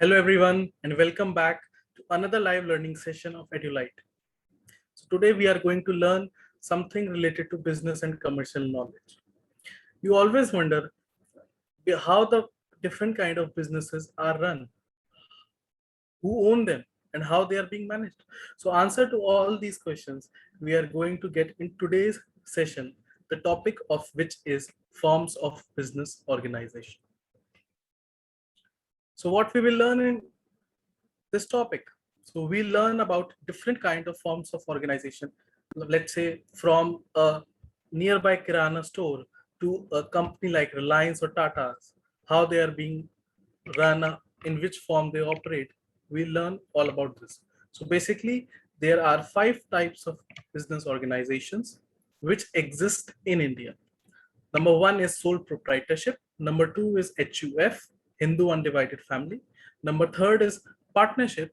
Hello everyone and welcome back to another live learning session of Edulyte. So today we are going to learn something related to business and commercial knowledge. You always wonder how the different kind of businesses are run, who own them and how they are being managed. So answer to all these questions we are going to get in today's session, the topic of which is forms of business organization. So what we will learn in this topic. So we learn about different kind of forms of organization. Let's say from a nearby Kirana store to a company like Reliance or Tata's, how they are being run, in which form they operate. We learn all about this. So basically, there are 5 types of business organizations which exist in India. Number 1 is sole proprietorship. Number 2 is HUF, Hindu Undivided Family. Number 3rd is partnership.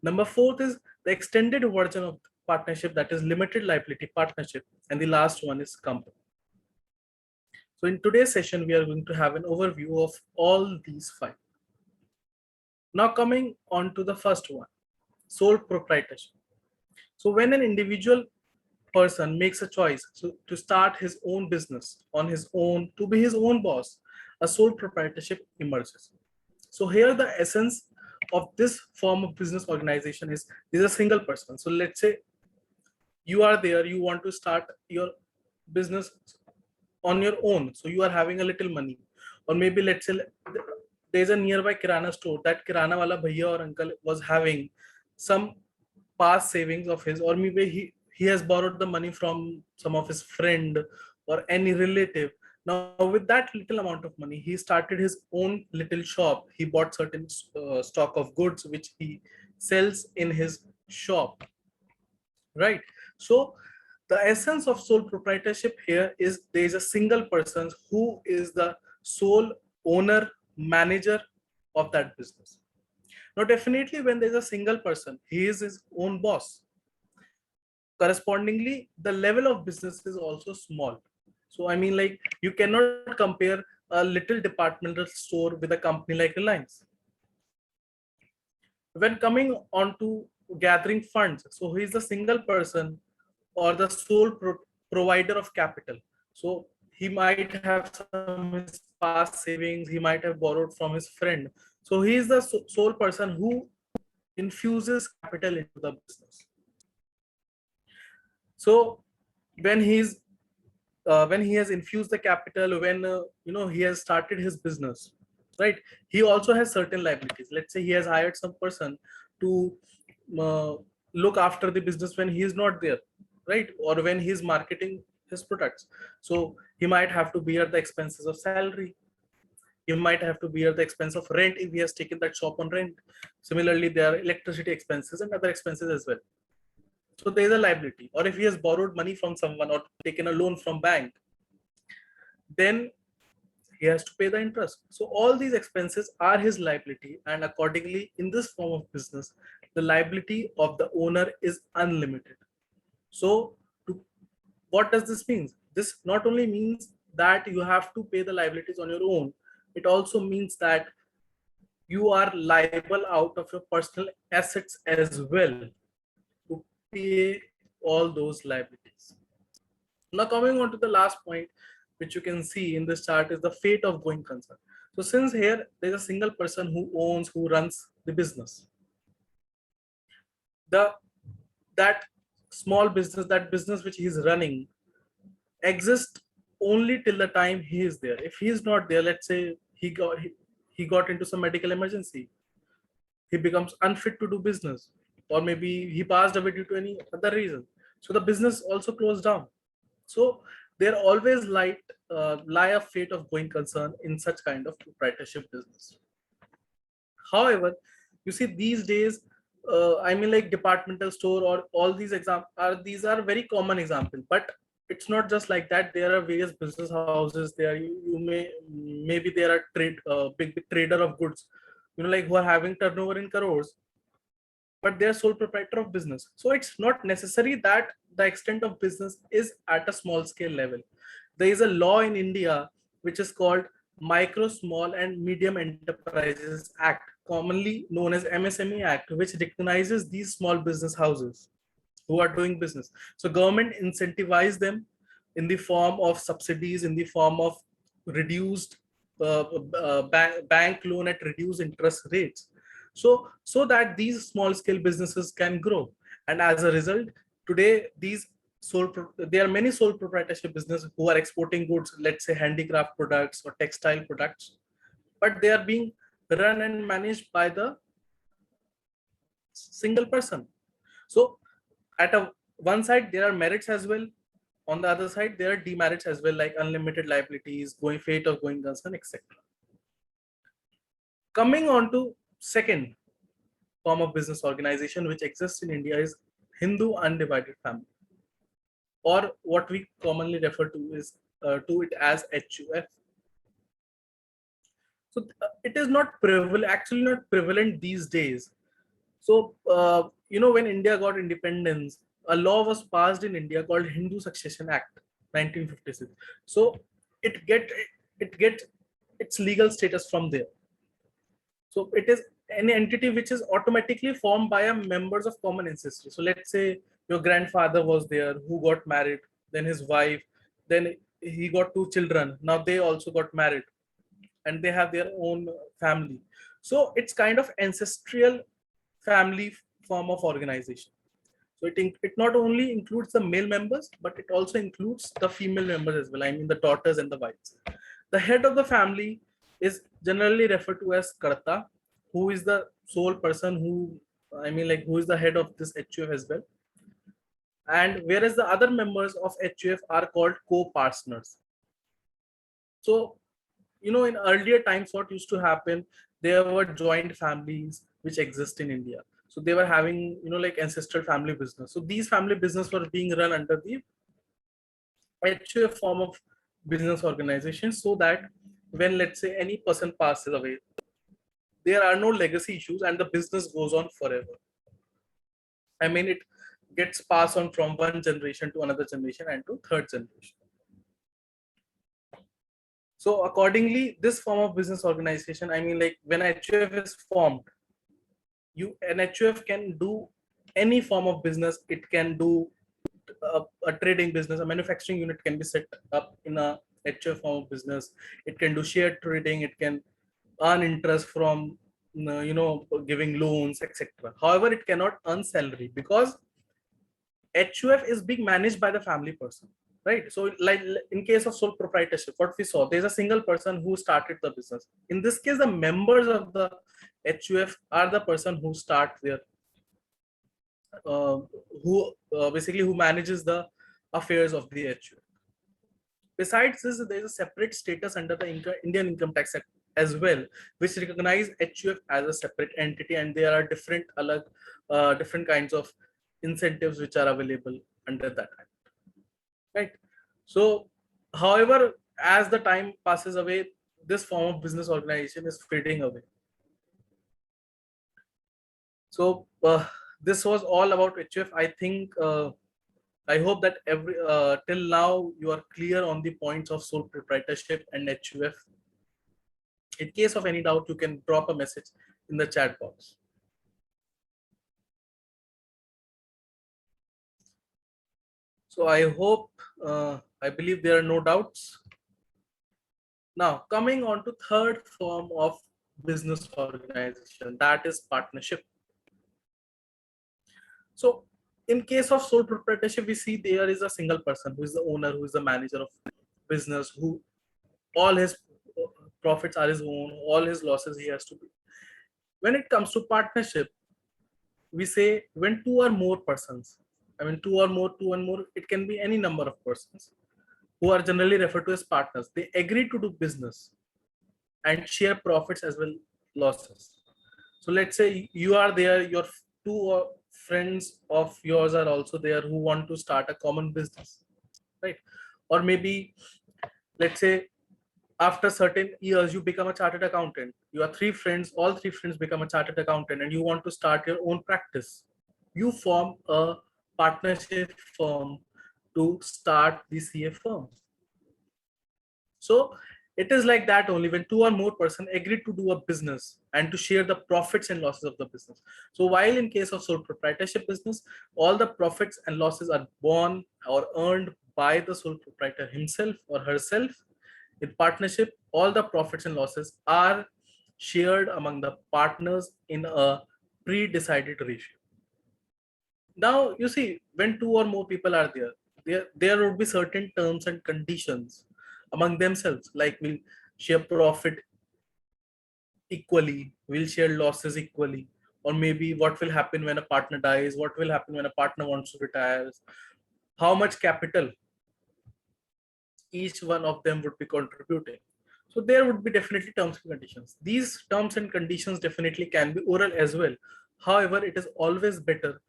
Number 4th is the extended version of partnership, that is limited liability partnership. And the last one is company. So in today's session, we are going to have an overview of all these 5. Now coming on to the first one, sole proprietorship. So when an individual person makes a choice to start his own business on his own, to be his own boss, a sole proprietorship emerges. So here the essence of this form of business organization is a single person. So let's say you are there, you want to start your business on your own. So you are having a little money, or maybe let's say there's a nearby Kirana store. That Kirana wala bhaiya or uncle was having some past savings of his, or maybe he has borrowed the money from some of his friend or any relative. Now with that little amount of money, he started his own little shop. He bought certain stock of goods which he sells in his shop, right? So the essence of sole proprietorship here is there is a single person who is the sole owner, manager of that business. Now definitely when there's a single person, he is his own boss. Correspondingly, the level of business is also small. So I mean, like, you cannot compare a little departmental store with a company like Reliance. When coming on to gathering funds, so he is the single person or the sole provider of capital. So he might have some his past savings, he might have borrowed from his friend. So he is the sole person who infuses capital into the business. So when he has infused the capital, when he has started his business, right, he also has certain liabilities. Let's say he has hired some person to uh, look after the business when he is not there, right, or when he is marketing his products. So he might have to bear the expenses of salary, he might have to bear the expense of rent if he has taken that shop on rent. Similarly, there are electricity expenses and other expenses as well. So there is a liability. Or if he has borrowed money from someone or taken a loan from bank, then he has to pay the interest. So all these expenses are his liability, and accordingly, in this form of business, the liability of the owner is unlimited. So what does this mean? This not only means that you have to pay the liabilities on your own, it also means that you are liable out of your personal assets as well to pay all those liabilities. Now coming on to the last point, which you can see in this chart, is the fate of going concern. So since here there's a single person who owns, who runs the business, that small business, that business which he is running, exists only till the time he is there. If he is not there, let's say he got into some medical emergency, he becomes unfit to do business, or maybe he passed away due to any other reason, so the business also closed down. So there always lie a fate of going concern in such kind of proprietorship business. However, you see these days, I mean, like departmental store or all these these are very common example, but it's not just like that. There are various business houses there. Maybe there are big trader of goods, like who are having turnover in crores, but they're sole proprietor of business. So it's not necessary that the extent of business is at a small scale level. There is a law in India which is called Micro, Small and Medium Enterprises Act. commonly known as MSME Act, which recognizes these small business houses who are doing business. So government incentivize them in the form of subsidies, in the form of reduced bank loan at reduced interest rates. So that these small scale businesses can grow. And as a result, today there are many sole proprietorship businesses who are exporting goods, let's say handicraft products or textile products, but they are being run and managed by the single person. So at one side there are merits as well, on the other side there are demerits as well, like unlimited liabilities, going fate of going concern, etc. Coming on to second form of business organization which exists in India is Hindu undivided family, or what we commonly refer to is to it as HUF. So it is not prevalent, actually not prevalent these days. So when India got independence, a law was passed in India called Hindu Succession Act 1956. So it get its legal status from there. So it is an entity which is automatically formed by a members of common ancestry. So let's say your grandfather was there who got married, then his wife, then he got two children. Now they also got married and they have their own family. So it's kind of ancestral family form of organization. So it not only includes the male members, but it also includes the female members as well. I mean the daughters and the wives. The head of the family is generally referred to as Karta, who is the sole person who, who is the head of this HUF as well. And whereas the other members of HUF are called co-partners. So, in earlier times, what used to happen, there were joint families which exist in India. So they were having, like ancestral family business. So these family business were being run under the HUF form of business organization, so that when, let's say, any person passes away, there are no legacy issues and the business goes on forever. It gets passed on from one generation to another generation and to third generation. So accordingly, this form of business organization, when HUF is formed, an HUF can do any form of business. It can do a trading business, a manufacturing unit can be set up in a HUF form of business. It can do share trading. It can earn interest from, giving loans, etc. However, it cannot earn salary because HUF is being managed by the family person, right? So like in case of sole proprietorship, what we saw, there's a single person who started the business. In this case, the members of the HUF are the person who start their, basically who manages the affairs of the HUF. Besides this, there is a separate status under the Indian Income Tax Act as well, which recognize HUF as a separate entity, and there are different kinds of incentives which are available under that act. Right. So, however, as the time passes away, this form of business organization is fading away. So this was all about HUF. I think I hope that till now you are clear on the points of sole proprietorship and HUF. In case of any doubt, you can drop a message in the chat box. So I hope, I believe there are no doubts. Now, coming on to third form of business organization, that is partnership. So in case of sole proprietorship, we see there is a single person who is the owner, who is the manager of business, who all his profits are his own, all his losses he has to pay. When it comes to partnership, we say when two or more persons, two and more, it can be any number of persons who are generally referred to as partners. They agree to do business and share profits as well losses. So let's say you are there, your two friends of yours are also there who want to start a common business, right? Or maybe, let's say, after certain years you become a chartered accountant. You are three friends, all three friends become a chartered accountant, and you want to start your own practice. You form a partnership firm to start the CA firm. So It is like that only when two or more persons agree to do a business and to share the profits and losses of the business. So while in case of sole proprietorship business, all the profits and losses are borne or earned by the sole proprietor himself or herself. In partnership, all the profits and losses are shared among the partners in a pre-decided ratio. Now, you see, when two or more people are there would be certain terms and conditions among themselves, like we'll share profit equally, we'll share losses equally, or maybe what will happen when a partner dies, what will happen when a partner wants to retire, how much capital each one of them would be contributing. So there would be definitely terms and conditions. These terms and conditions definitely can be oral as well. However, it is always better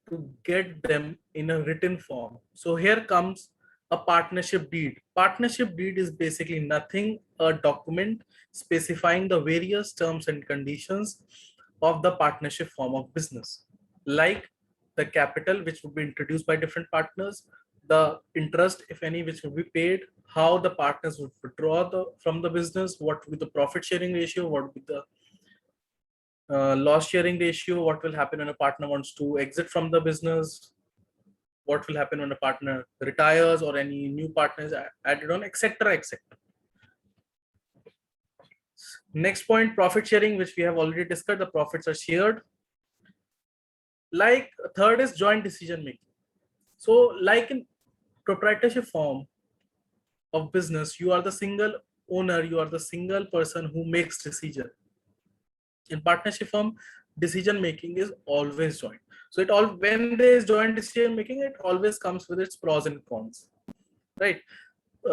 to get them in a written form. So here comes a partnership deed. Partnership deed is basically nothing, a document specifying the various terms and conditions of the partnership form of business, like the capital which would be introduced by different partners, the interest, if any, which would be paid, how the partners would withdraw from the business, what would be the profit sharing ratio, what would be the loss sharing ratio, what will happen when a partner wants to exit from the business, what will happen when a partner retires or any new partners added on, etc., etc. Next point, profit sharing, which we have already discussed. The profits are shared. Like third is joint decision making. So like in proprietorship form of business, you are the single owner, you are the single person who makes decision. In partnership firm, decision making is always joint. So it all, when there is joint decision making, it always comes with its pros and cons, right?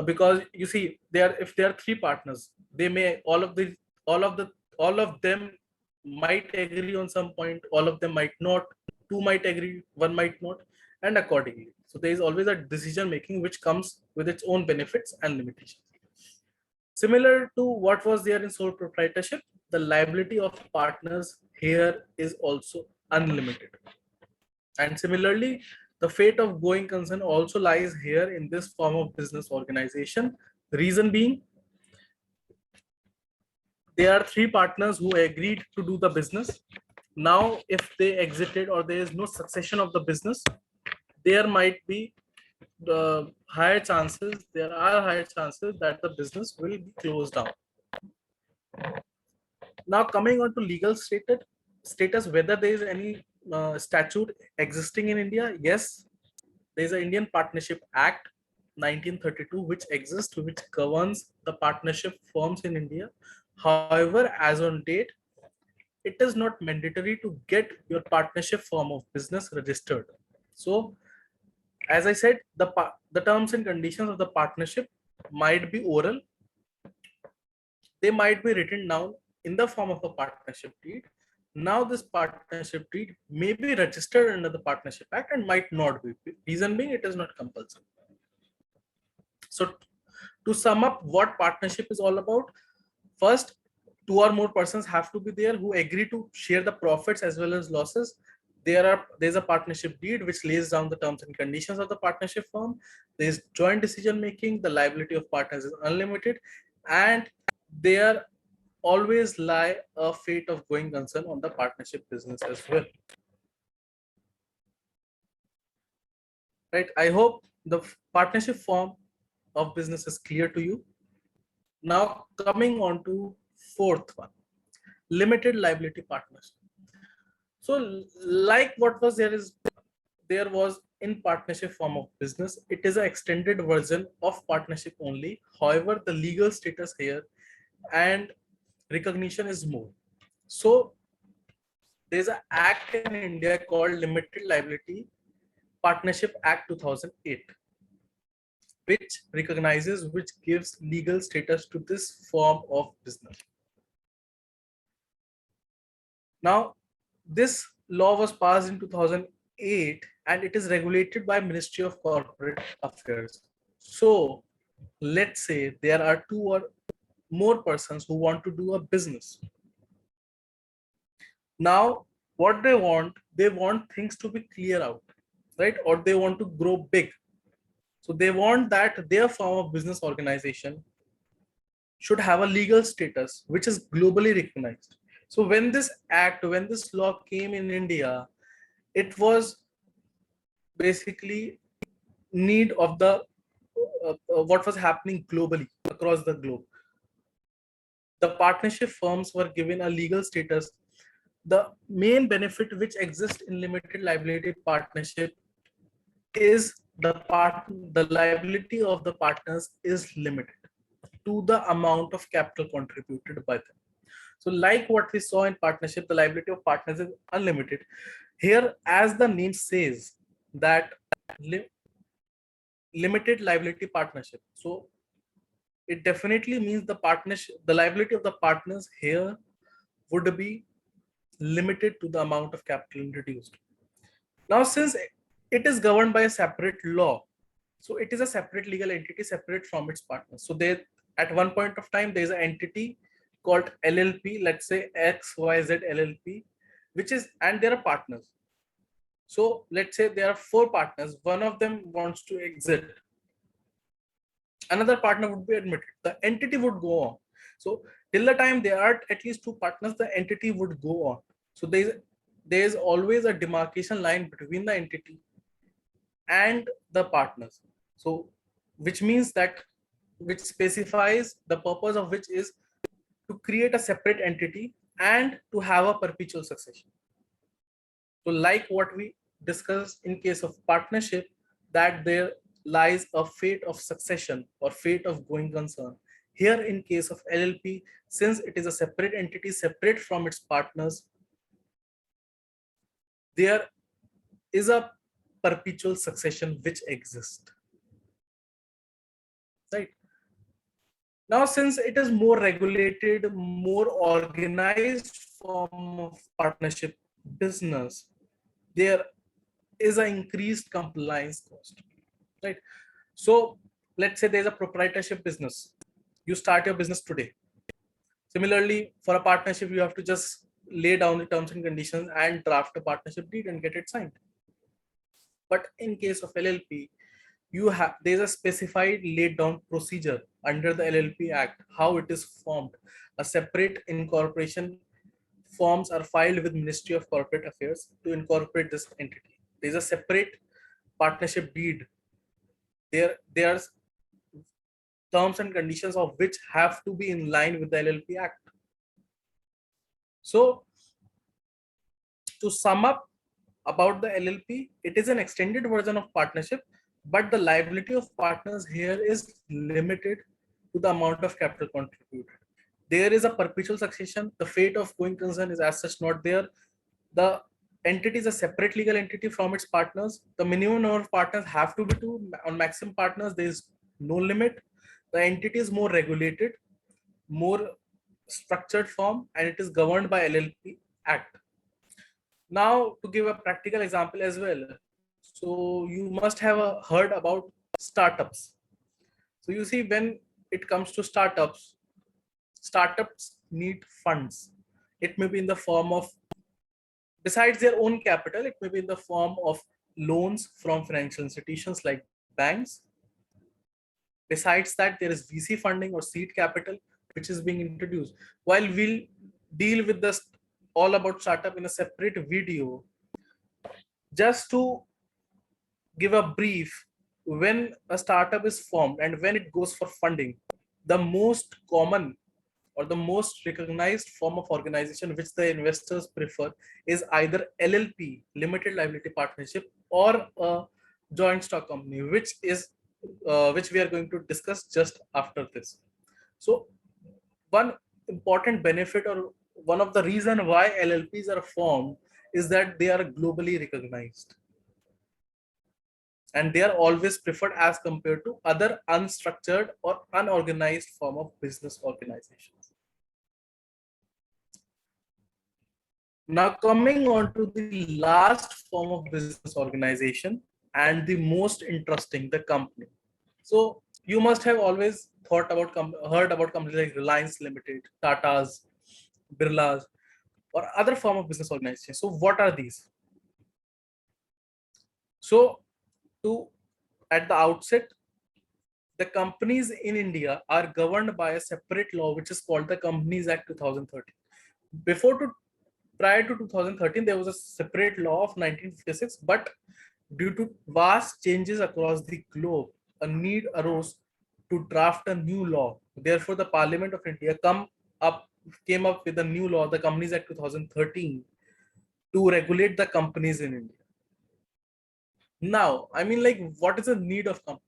Because you see, if there are three partners, they may all of them might agree on some point, all of them might not, two might agree, one might not, and accordingly. So there is always a decision making which comes with its own benefits and limitations. Similar to what was there in sole proprietorship, the liability of partners here is also unlimited. And similarly, the fate of going concern also lies here in this form of business organization. Reason being, there are three partners who agreed to do the business. Now, if they exited or there is no succession of the business, there might be the higher chances, there are higher chances that the business will be closed down. Now coming on to legal status, whether there is any statute existing in India. Yes, there is an Indian Partnership Act 1932 which exists, which governs the partnership firms in India. However, as on date, it is not mandatory to get your partnership form of business registered. So as I said, the terms and conditions of the partnership might be oral, they might be written down in the form of a partnership deed. Now this partnership deed may be registered under the Partnership Act and might not be. Reason being, it is not compulsory. So to sum up what partnership is all about, first, two or more persons have to be there who agree to share the profits as well as losses. There's a partnership deed which lays down the terms and conditions of the partnership firm. There's joint decision making, the liability of partners is unlimited, and there always lie a fate of going concern on the partnership business as well. Right? I hope the partnership form of business is clear to you. Now coming on to fourth one, limited liability partnership. So like what was there was in partnership form of business, it is an extended version of partnership only. However, the legal status here and recognition is more. So there's an act in India called Limited Liability Partnership Act 2008, which recognizes, which gives legal status to this form of business. Now, this law was passed in 2008 and it is regulated by Ministry of Corporate Affairs. So let's say there are two or more persons who want to do a business. Now, what they want things to be clear out, right? Or they want to grow big. So they want that their form of business organization should have a legal status which is globally recognized. So when this act, when this law came in India, it was basically need of the what was happening globally across the globe. The partnership firms were given a legal status. The main benefit which exists in limited liability partnership is the liability of the partners is limited to the amount of capital contributed by them. So like what we saw in partnership, the liability of partners is unlimited. Here, as the name says, that limited liability partnership. So it definitely means the partnership, the liability of the partners here would be limited to the amount of capital introduced. Now, since it is governed by a separate law, so it is a separate legal entity separate from its partners. So they, at one point of time, there is an entity called LLP, let's say XYZ LLP, which is, and there are partners. So let's say there are 4 partners, one of them wants to exit, another partner would be admitted, the entity would go on. So till the time there are at least 2 partners, the entity would go on. So there's always a demarcation line between the entity and the partners. So which means that, which specifies the purpose of which is to create a separate entity and to have a perpetual succession. So like what we discussed in case of partnership, that there lies a fate of succession or fate of going concern. Here in case of LLP, since it is a separate entity separate from its partners, there is a perpetual succession which exists. Right. Now, since it is more regulated, more organized form of partnership business, there is an increased compliance cost, right? So let's say there's a proprietorship business. You start your business today. Similarly, for a partnership, you have to just lay down the terms and conditions and draft a partnership deed and get it signed. But in case of LLP, there's a specified laid down procedure under the LLP Act, how it is formed. A separate incorporation forms are filed with Ministry of Corporate Affairs to incorporate this entity. There's a separate partnership deed. There's terms and conditions of which have to be in line with the LLP Act. So to sum up about the LLP, it is an extended version of partnership, but the liability of partners here is limited to the amount of capital contributed. There is a perpetual succession. The fate of going concern is as such not there. The entity is a separate legal entity from its partners. The minimum number of partners have to be 2. On maximum partners, there is no limit. The entity is more regulated, more structured form, and it is governed by LLP Act. Now, to give a practical example as well, so you must have heard about startups. So you see, when it comes to startups need funds. It may be in the form of, besides their own capital, it may be in the form of loans from financial institutions like banks. Besides that, there is VC funding or seed capital, which is being introduced. While we'll deal with this all about startup in a separate video, just to give a brief, when a startup is formed and when it goes for funding, the most common or the most recognized form of organization which the investors prefer is either LLP, limited liability partnership, or a joint stock company, which we are going to discuss just after this. So one important benefit, or one of the reason why LLPs are formed, is that they are globally recognized and they are always preferred as compared to other unstructured or unorganized form of business organizations. Now coming on to the last form of business organization and the most interesting, the company. So you must have always heard about companies like Reliance Limited, Tata's, Birla's, or other form of business organization. So what are these? So at the outset, the companies in India are governed by a separate law, which is called the Companies Act 2013. Prior to 2013, there was a separate law of 1956, but due to vast changes across the globe, a need arose to draft a new law. Therefore, the Parliament of India came up with a new law, the Companies Act 2013, to regulate the companies in India. Now, I mean, like, what is the need of company?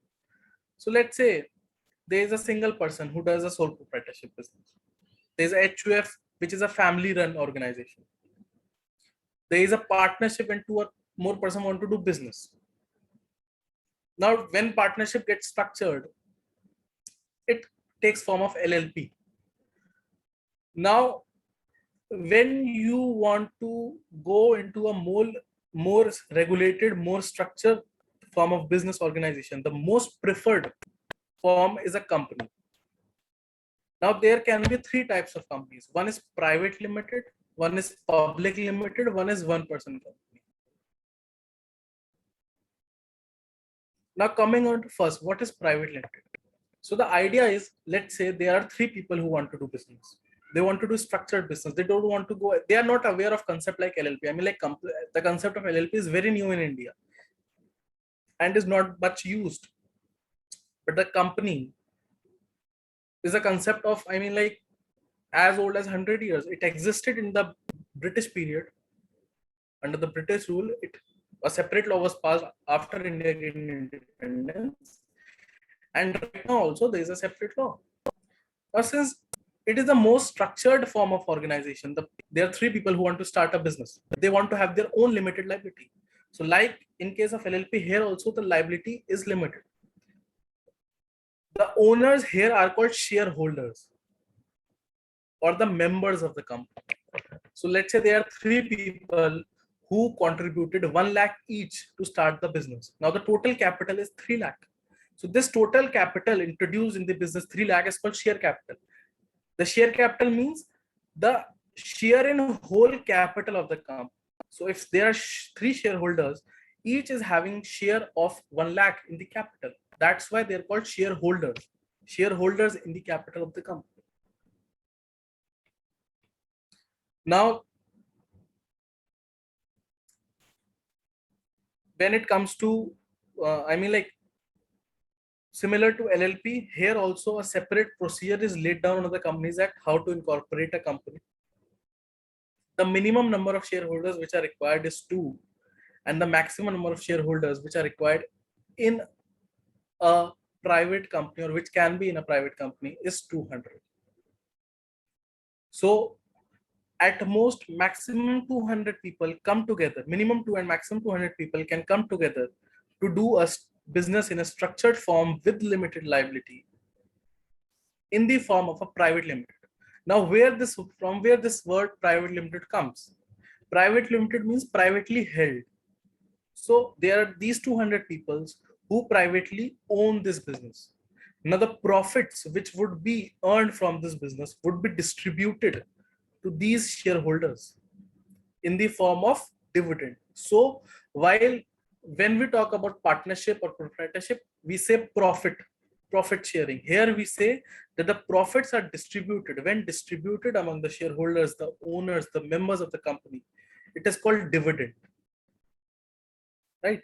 So let's say there is a single person who does a sole proprietorship business. There's a HUF, which is a family-run organization. There is a partnership and two or more person want to do business. Now, when partnership gets structured, it takes form of LLP. Now, when you want to go into a more regulated, more structured form of business organization, the most preferred form is a company. Now, there can be three types of companies. One is private limited, one is public limited, one is one-person company. Now, coming on to first, what is private limited? So the idea is, let's say there are three people who want to do business. They want to do structured business. They don't want to go, they are not aware of concept like LLP. I mean, like the concept of LLP is very new in India and is not much used. But the company is a concept of, I mean, like as old as 100 years. It existed in the British period. Under the British rule, a separate law was passed after India gained independence. And right now also there is a separate law. Now, since it is the most structured form of organization, there are three people who want to start a business. They want to have their own limited liability. So like in case of LLP, here also the liability is limited. The owners here are called shareholders or the members of the company. So let's say there are three people who contributed 1 lakh each to start the business. Now the total capital is 3 lakh. So this total capital introduced in the business 3 lakh is called share capital. The share capital means the share in whole capital of the company. So if there are three shareholders, each is having share of 1 lakh in the capital. That's why they're called shareholders. Shareholders in the capital of the company. Now, when it comes to, I mean, like similar to LLP, here also a separate procedure is laid down under the Companies Act, how to incorporate a company. The minimum number of shareholders which are required is 2, and the maximum number of shareholders which are required in a private company, or which can be in a private company, is 200. So at most maximum 200 people come together, minimum 2 and maximum 200 people can come together to do a business in a structured form with limited liability in the form of a private limited. Now from where this word private limited comes? Private limited means privately held. So there are these 200 people who privately own this business. Now the profits which would be earned from this business would be distributed to these shareholders in the form of dividend. So when we talk about partnership or proprietorship, we say profit sharing. Here we say that the profits are distributed. When distributed among the shareholders, the owners, the members of the company, it is called dividend. Right?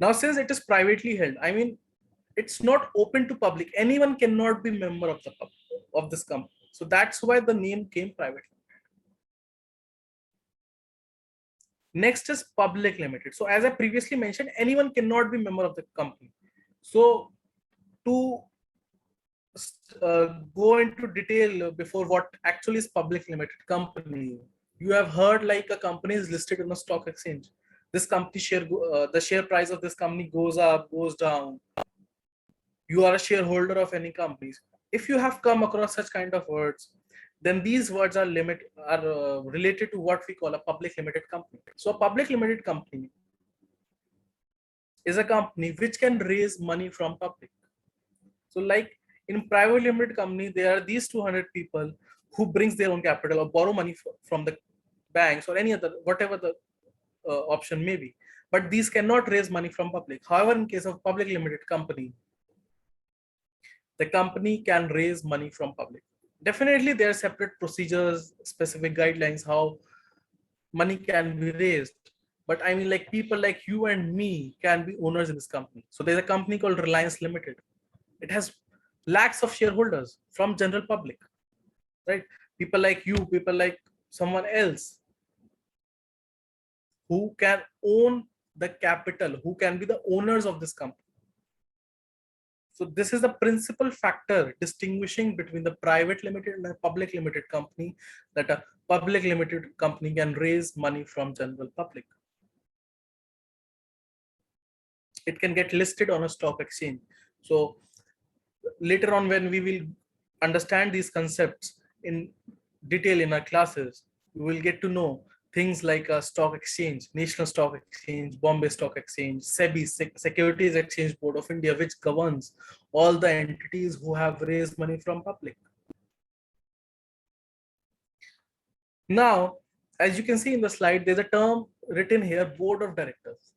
Now, since it is privately held, I mean, it's not open to public. Anyone cannot be member of this company. So that's why the name came private. Next is public limited. So as I previously mentioned, anyone cannot be member of the company. So to go into detail before what actually is public limited company, you have heard like a company is listed on a stock exchange. This company the share price of this company goes up, goes down. You are a shareholder of any companies. If you have come across such kind of words, then these words are related to what we call a public limited company. So a public limited company is a company which can raise money from public. So like in private limited company, there are these 200 people who brings their own capital or borrow money from the banks or any other, whatever the option may be. But these cannot raise money from public. However, in case of public limited company, the company can raise money from public. Definitely there are separate procedures, specific guidelines, how money can be raised. But I mean, like people like you and me can be owners in this company. So there's a company called Reliance Limited. It has lakhs of shareholders from general public, right? People like you, people like someone else who can own the capital, who can be the owners of this company. So this is the principal factor distinguishing between the private limited and a public limited company, that a public limited company can raise money from general public. It can get listed on a stock exchange. So later on, when we will understand these concepts in detail in our classes, we will get to know things like a stock exchange, National Stock Exchange, Bombay Stock Exchange, SEBI, Securities Exchange Board of India, which governs all the entities who have raised money from public. Now, as you can see in the slide, there's a term written here, board of directors.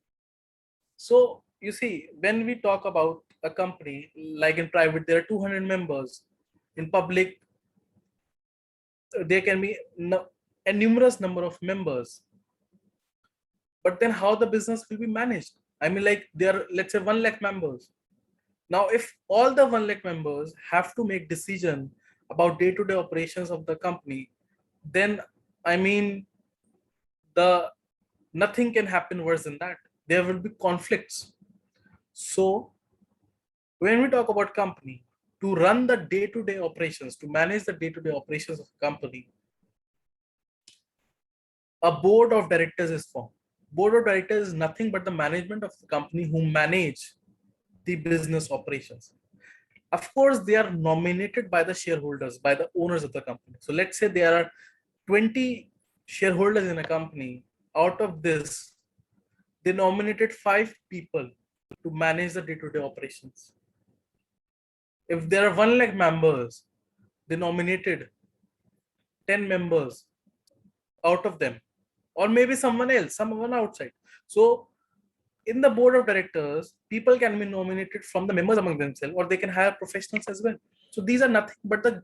So you see, when we talk about a company, like in private, there are 200 members. In public, there can be a numerous number of members. But then how the business will be managed? I mean, like there are, let's say 1 lakh members. Now, if all the 1 lakh members have to make decision about day-to-day operations of the company, then I mean, nothing can happen worse than that. There will be conflicts. So when we talk about company, to run the day-to-day operations, to manage the day-to-day operations of the company, a board of directors is formed. Board of directors is nothing but the management of the company who manage the business operations. Of course, they are nominated by the shareholders, by the owners of the company. So let's say there are 20 shareholders in a company. Out of this, they nominated 5 people to manage the day-to-day operations. If there are 1 lakh members, they nominated 10 members out of them, or maybe someone else, someone outside. So in the board of directors, people can be nominated from the members among themselves, or they can hire professionals as well. So these are nothing but the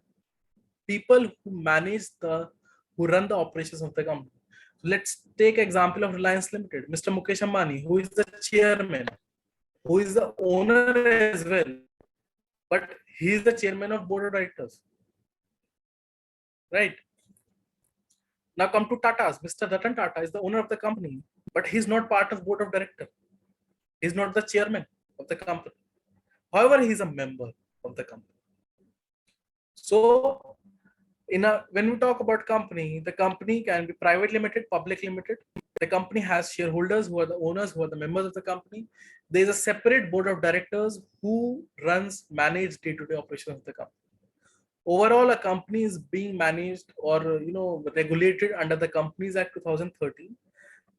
people who run the operations of the company. So let's take example of Reliance Limited. Mr. Mukesh Ambani, who is the chairman, who is the owner as well, but he is the chairman of board of directors, right? Now come to Tata's. Mr. Ratan Tata is the owner of the company, but he's not part of board of directors. He's not the chairman of the company. However, he's a member of the company. So when we talk about company, the company can be private limited, public limited. The company has shareholders who are the owners, who are the members of the company. There is a separate board of directors who manage day-to-day operations of the company. Overall, a company is being managed or regulated under the Companies Act 2013.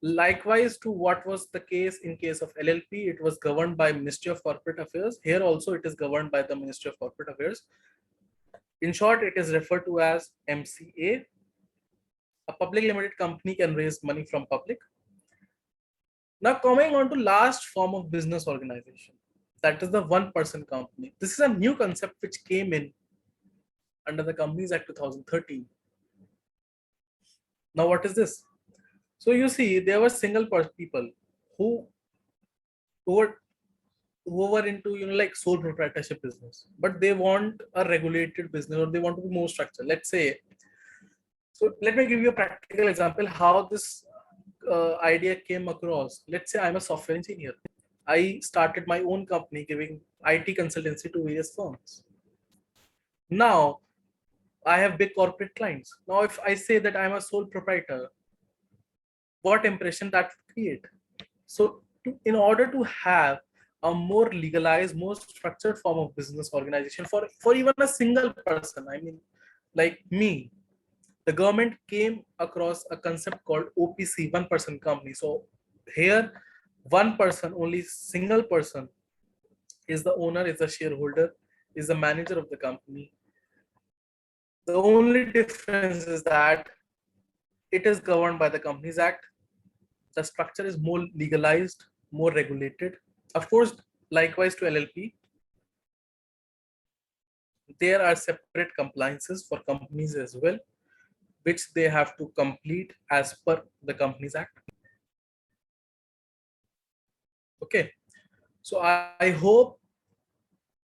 Likewise to what was the case in case of LLP, it was governed by Ministry of Corporate Affairs. Here also it is governed by the Ministry of Corporate Affairs. In short, it is referred to as MCA. A public limited company can raise money from public. Now coming on to last form of business organization, that is the one-person company. This is a new concept which came in under the Companies Act 2013. Now what is this? So you see, there were single people who were into like sole proprietorship business, but they want a regulated business, or they want to be more structured. Let's say, so let me give you a practical example how this idea came across. Let's say I'm a software engineer. I started my own company giving IT consultancy to various firms. Now I have big corporate clients. Now if I say that I'm a sole proprietor, what impression that would create? So in order to have a more legalized, more structured form of business organization for even a single person, I mean, like me, the government came across a concept called OPC, one person company. So here, one person, only single person is the owner, is the shareholder, is the manager of the company. The only difference is that it is governed by the Companies Act. The structure is more legalized, more regulated. Of course, likewise to LLP. there are separate compliances for companies as well, which they have to complete as per the Companies Act. Okay, so I hope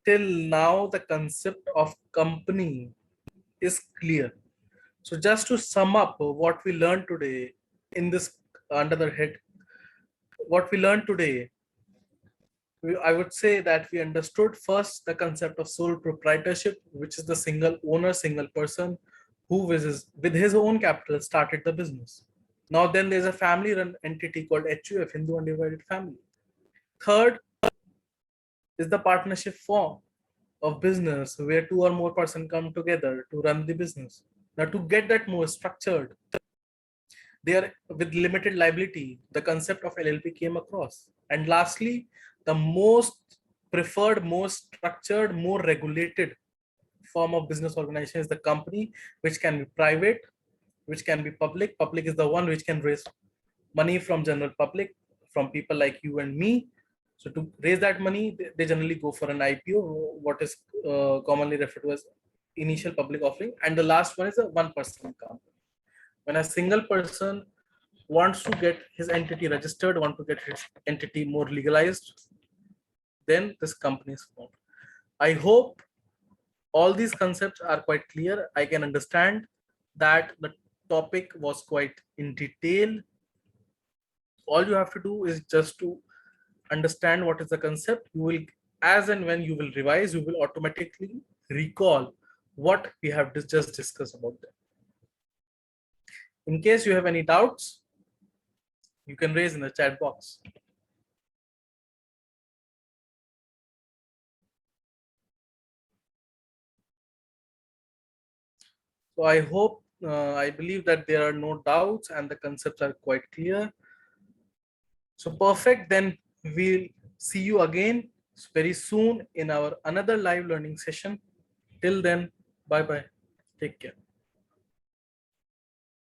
till now the concept of company is clear. So just to sum up what we learned today in this under the head, what we learned today, I would say that we understood first the concept of sole proprietorship, which is the single owner, single person who with his own capital started the business. Now then there's a family run entity called HUF, Hindu Undivided Family. Third is the partnership form of business where two or more persons come together to run the business. Now to get that more structured, there with limited liability, the concept of LLP came across. And lastly, the most preferred, most structured, more regulated form of business organization is the company, which can be private, which can be public. Public is the one which can raise money from general public, from people like you and me. So to raise that money, they generally go for an IPO, what is commonly referred to as initial public offering. And the last one is a one-person company. When a single person wants to get his entity registered, want to get his entity more legalized, then this company is formed. I hope all these concepts are quite clear. I can understand that the topic was quite in detail. All you have to do is just to understand what is the concept. You will, as and when you will revise, you will automatically recall what we have just discussed about them. In case you have any doubts, you can raise in the chat box. So I hope, I believe that there are no doubts and the concepts are quite clear. So perfect, then we'll see you again very soon in our another live learning session. Till then, bye bye. Take care.